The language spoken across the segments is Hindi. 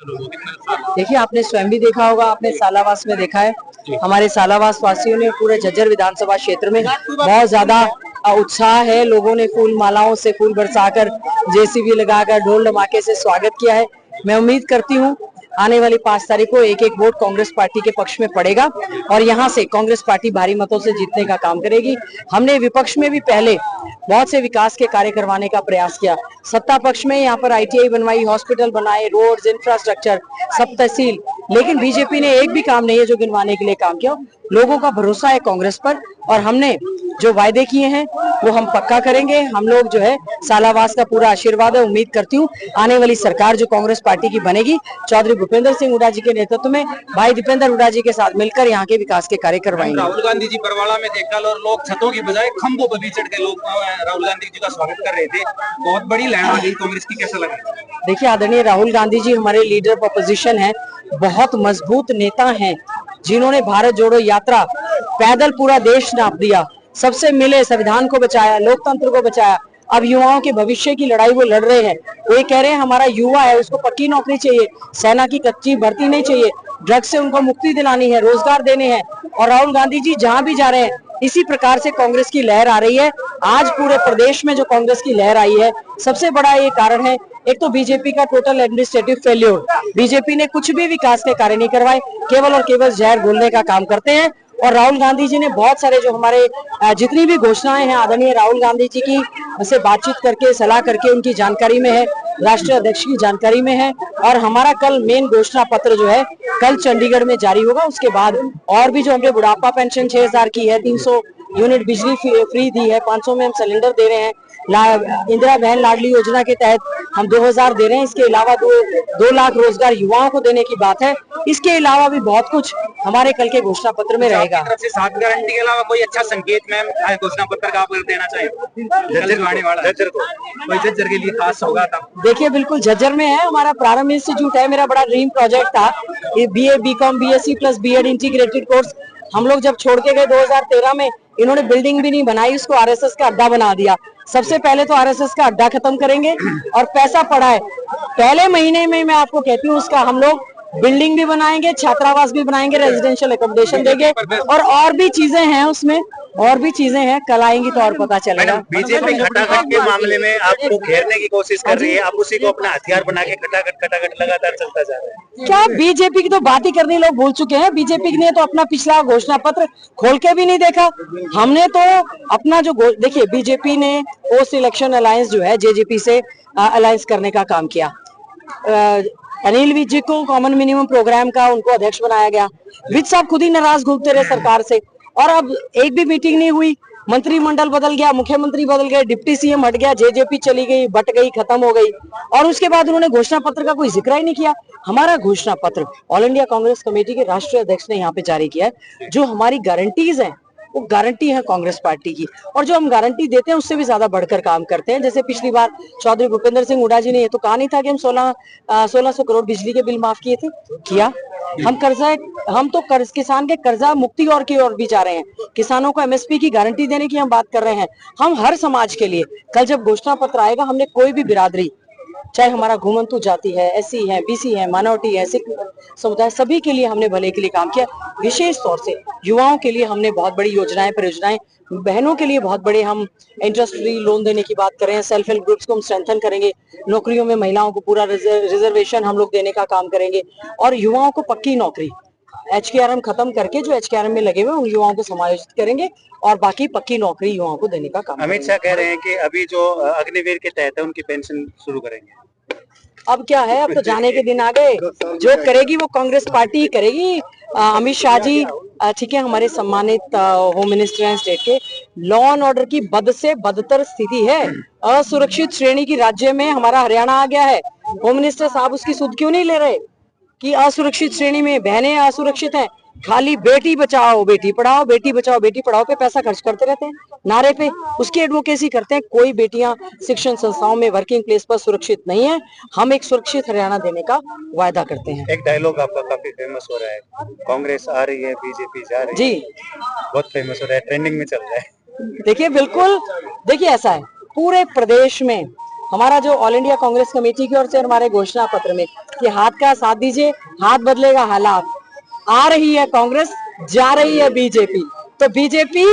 देखिए, आपने स्वयं भी देखा होगा, आपने सालावास में देखा है, हमारे सालावास वासियों ने पूरे झज्जर विधानसभा क्षेत्र में बहुत ज्यादा उत्साह है। लोगों ने फूल मालाओं से फूल बरसाकर, जेसीबी लगाकर, ढोल धमाके से स्वागत किया है। मैं उम्मीद करती हूँ आने वाली 5 तारीख को एक एक वोट कांग्रेस पार्टी के पक्ष में पड़ेगा और यहाँ से कांग्रेस पार्टी भारी मतों से जीतने का काम करेगी। हमने विपक्ष में भी पहले बहुत से विकास के कार्य करवाने का प्रयास किया। सत्ता पक्ष में यहाँ पर ITI बनवाई, हॉस्पिटल बनाए, रोड्स, इंफ्रास्ट्रक्चर, सब तहसील, लेकिन बीजेपी ने एक भी काम नहीं है जो गिनवाने के लिए काम किया। लोगों का भरोसा है कांग्रेस पर और हमने जो वायदे किए हैं वो हम पक्का करेंगे। हम लोग जो है सालावास का पूरा आशीर्वाद है। उम्मीद करती हूँ आने वाली सरकार जो कांग्रेस पार्टी की बनेगी, चौधरी भूपेंद्र सिंह हुड्डा जी के नेतृत्व में भाई दीपेंद्र हुड्डा जी के साथ मिलकर यहाँ के विकास के कार्य करवाएंगे। राहुल गांधी जी बरवाड़ा में थे कल और लोग छतों की बजाय खंभों पर भी चढ़ के लोग राहुल गांधी जी का स्वागत कर रहे थे। बहुत बड़ी लहर आ गई कांग्रेस की, कैसा लगा? देखिए, आदरणीय राहुल गांधी जी हमारे लीडर ऑफ अपोजिशन है, बहुत मजबूत नेता हैं जिन्होंने भारत जोड़ो यात्रा पैदल पूरा देश नाप दिया, सबसे मिले, संविधान को बचाया, लोकतंत्र को बचाया। अब युवाओं के भविष्य की लड़ाई वो लड़ रहे हैं। वो ये कह रहे हैं हमारा युवा है, उसको पक्की नौकरी चाहिए, सेना की कच्ची भर्ती नहीं चाहिए, ड्रग्स से उनको मुक्ति दिलानी है, रोजगार देने हैं। और राहुल गांधी जी जहां भी जा रहे हैं इसी प्रकार से कांग्रेस की लहर आ रही है। आज पूरे प्रदेश में जो कांग्रेस की लहर आई है, सबसे बड़ा ये कारण है, एक तो बीजेपी का टोटल एडमिनिस्ट्रेटिव फेल्योर, बीजेपी ने कुछ भी विकास के कार्य नहीं करवाए, केवल और केवल जहर घोलने का काम करते हैं। और राहुल गांधी जी ने बहुत सारे जो हमारे जितनी भी घोषणाएं हैं आदरणीय राहुल गांधी जी की से बातचीत करके, सलाह करके उनकी जानकारी में है, राष्ट्रीय अध्यक्ष की जानकारी में है। और हमारा कल मेन घोषणा पत्र जो है कल चंडीगढ़ में जारी होगा। उसके बाद और भी जो हमने बुढ़ापा पेंशन 6000 की है, 300 यूनिट बिजली फ्री दी है, 500 में हम सिलेंडर दे रहे हैं, इंदिरा बहन लाडली योजना के तहत हम 2000 दे रहे हैं। इसके अलावा 2 लाख रोजगार युवाओं को देने की बात है। इसके अलावा भी बहुत कुछ हमारे कल के घोषणा पत्र में रहेगा। तरफ से 7 गारंटी के अलावा कोई अच्छा संकेत मैम घोषणा पत्र का आप देना चाहिए झज्जर के लिए खास होगा? देखिए, बिल्कुल झज्जर में है, हमारा प्रारंभ इंस्टीट्यूट है। मेरा बड़ा ड्रीम प्रोजेक्ट था BA BCom BSc plus BEd integrated course. हम लोग जब छोड़ के गए 2013 में, इन्होंने बिल्डिंग भी नहीं बनाई, उसको RSS का अड्डा बना दिया। सबसे पहले तो RSS का अड्डा खत्म करेंगे और पैसा पड़ा है, पहले महीने में मैं आपको कहती हूँ उसका हम लोग बिल्डिंग भी बनाएंगे, छात्रावास भी बनाएंगे, रेजिडेंशियल एकोमोडेशन देंगे और भी चीजें हैं उसमें, और भी चीजें हैं, कल आएंगी तो और पता चलेगा। बीजेपी खटाखट के मामले में आपको घेरने की कोशिश कर रही है, आप उसी को अपना हथियार बना के खटाखट लगातार चलता जा रहा है। क्या बीजेपी की तो बात ही करनी लोग भूल चुके हैं। बीजेपी ने तो अपना पिछला घोषणा पत्र खोल के भी नहीं देखा। हमने तो अपना जो देखिए, बीजेपी ने पोस्ट इलेक्शन अलायंस जो है JJP से अलायंस करने का काम किया। अनिल विज जी को कॉमन मिनिमम प्रोग्राम का उनको अध्यक्ष बनाया गया। विज साहब खुद ही नाराज घूमते रहे सरकार से और अब एक भी मीटिंग नहीं हुई। मंत्रिमंडल बदल गया, मुख्यमंत्री बदल गए, डिप्टी CM हट गया, JJP चली गई, बट गई, खत्म हो गई और उसके बाद उन्होंने घोषणा पत्र का कोई जिक्र ही नहीं किया। हमारा घोषणा पत्र ऑल इंडिया कांग्रेस कमेटी के राष्ट्रीय अध्यक्ष ने यहाँ पे जारी किया है। जो हमारी गारंटीज हैं वो गारंटी है कांग्रेस पार्टी की, और जो हम गारंटी देते हैं उससे भी ज्यादा बढ़कर काम करते हैं। जैसे पिछली बार चौधरी भूपेंद्र सिंह हुड्डा जी ने ये तो कहा नहीं था कि हम 1600 करोड़ बिजली के बिल माफ किए थे, किया। हम तो कर्ज, किसान के कर्जा मुक्ति और की ओर भी जा रहे हैं। किसानों को MSP की गारंटी देने की हम बात कर रहे हैं। हम हर समाज के लिए कल जब घोषणा पत्र आएगा, हमने कोई भी बिरादरी, चाहे हमारा घुमंतु जाति है, SC है, BC है, माइनॉरिटी है, सिख समुदाय, सभी के लिए हमने भले के लिए काम किया। विशेष तौर से युवाओं के लिए हमने बहुत बड़ी योजनाएं, परियोजनाएं, बहनों के लिए बहुत बड़े हम इंटरेस्ट फ्री लोन देने की बात कर रहे हैं। सेल्फ हेल्प ग्रुप्स को हम स्ट्रेंथन करेंगे, नौकरियों में महिलाओं को पूरा रिजर्वेशन हम लोग देने का काम करेंगे और युवाओं को पक्की नौकरी, HKRM खत्म करके जो HKRM में लगे हुए उन युवाओं को समायोजित करेंगे और बाकी पक्की नौकरी युवाओं को देने का काम। अमित शाह कह रहे हैं कि अभी जो अग्निवीर के तहत है उनकी पेंशन शुरू करेंगे। अब क्या है, अब तो जाने के दिन आ गए। जो करेगी वो कांग्रेस पार्टी करेगी। अमित शाह जी ठीक है, हमारे सम्मानित होम मिनिस्टर हैं स्टेट के। लॉ एंड ऑर्डर की बद से बदतर स्थिति है, असुरक्षित श्रेणी की राज्य में हमारा हरियाणा आ गया है। होम मिनिस्टर साहब उसकी सुध क्यों नहीं ले रहे कि असुरक्षित श्रेणी में बहनें असुरक्षित हैं। खाली बेटी बचाओ बेटी पढ़ाओ, बेटी बचाओ बेटी पढ़ाओ पे पैसा खर्च करते रहते हैं, नारे पे उसकी एडवोकेसी करते हैं। कोई बेटियां शिक्षण संस्थाओं में, वर्किंग प्लेस पर सुरक्षित नहीं है। हम एक सुरक्षित हरियाणा देने का वायदा करते हैं। एक डायलॉग आपका काफी फेमस हो रहा है, कांग्रेस आ रही है बीजेपी जा रही है, जी बहुत फेमस हो रहा है, ट्रेंडिंग में चल रहा है। देखिए, बिल्कुल, देखिए ऐसा है, पूरे प्रदेश में हमारा जो ऑल इंडिया कांग्रेस कमेटी की ओर से हमारे घोषणा पत्र में कि हाथ का साथ दीजिए, हाथ बदलेगा हालात। आ रही है कांग्रेस, जा रही है बीजेपी, तो बीजेपी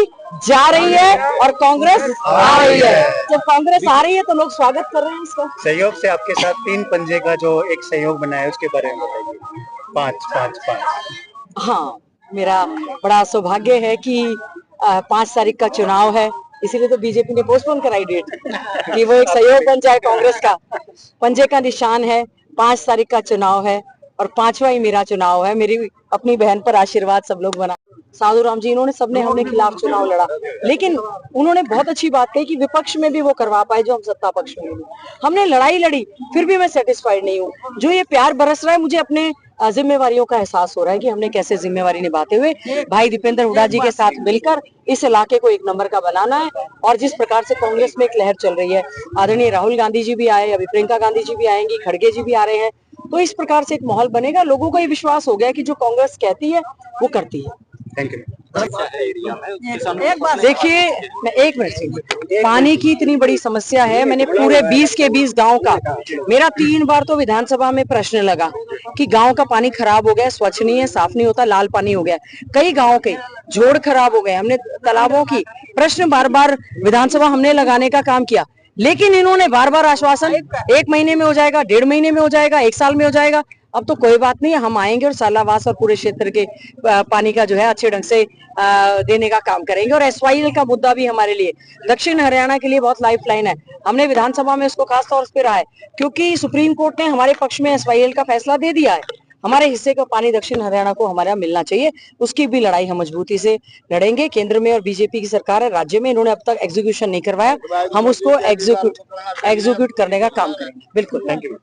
जा रही है और कांग्रेस आ रही है। जब कांग्रेस आ रही है तो लोग स्वागत कर रहे हैं इसका। सहयोग से आपके साथ 3 पंजे का जो एक सहयोग बना है उसके बारे में बताइए। 5-5-5। हाँ, मेरा बड़ा सौभाग्य है कि 5 तारीख का चुनाव है, इसीलिए तो बीजेपी ने पोस्टपोन कराई डेट कि वो एक सहयोग बन जाए कांग्रेस का। पंजे का निशान है, 5 तारीख का चुनाव है और 5वां ही मेरा चुनाव है। मेरी अपनी बहन पर आशीर्वाद सब लोग बना। साधु राम जी, इन्होंने सबने हमने खिलाफ चुनाव लड़ा, लेकिन उन्होंने बहुत अच्छी बात कही कि विपक्ष में भी वो करवा पाए जो हम सत्ता पक्ष में नहीं। हमने लड़ाई लड़ी, फिर भी मैं सेटिस्फाइड नहीं हूँ। जो ये प्यार बरस रहा है, मुझे अपने जिम्मेवारियों का एहसास हो रहा है कि हमने कैसे जिम्मेवारी निभाते हुए भाई दीपेंद्र हुड्डा जी के साथ मिलकर इस इलाके को एक नंबर का बनाना है। और जिस प्रकार से कांग्रेस में एक लहर चल रही है, आदरणीय राहुल गांधी जी भी आए, अभी प्रियंका गांधी जी भी आएंगी, खड़गे जी भी आ रहे हैं, तो इस प्रकार से एक माहौल बनेगा। लोगों को ये विश्वास हो गया कि जो कांग्रेस कहती है वो करती है। Thank you. एक बात देखिए, मैं 1 मिनट से, पानी की इतनी बड़ी समस्या है। मैंने पूरे 20 के 20 गांव का, मेरा 3 बार तो विधानसभा में प्रश्न लगा कि गांव का पानी खराब हो गया, स्वच्छ नहीं है, साफ नहीं होता, लाल पानी हो गया। कई गांव के जोड़ खराब हो गए। हमने तालाबों की प्रश्न बार बार विधानसभा हमने लगाने का काम किया, लेकिन इन्होंने बार बार आश्वासन 1 महीने में हो जाएगा, 1.5 महीने में हो जाएगा, 1 साल में हो जाएगा। अब तो कोई बात नहीं है, हम आएंगे और सालावास और पूरे क्षेत्र के पानी का जो है अच्छे ढंग से देने का काम करेंगे। और SYL का मुद्दा भी हमारे लिए दक्षिण हरियाणा के लिए बहुत लाइफलाइन है। हमने विधानसभा में उसको खास तौर पर रहा है क्योंकि सुप्रीम कोर्ट ने हमारे पक्ष में SYL का फैसला दे दिया है। हमारे हिस्से का पानी दक्षिण हरियाणा को हमारा मिलना चाहिए, उसकी भी लड़ाई हम मजबूती से लड़ेंगे। केंद्र में और बीजेपी की सरकार है, राज्य में इन्होंने अब तक एग्जीक्यूशन नहीं करवाया, हम उसको एग्जीक्यूट करने का काम करेंगे। बिल्कुल। Thank you.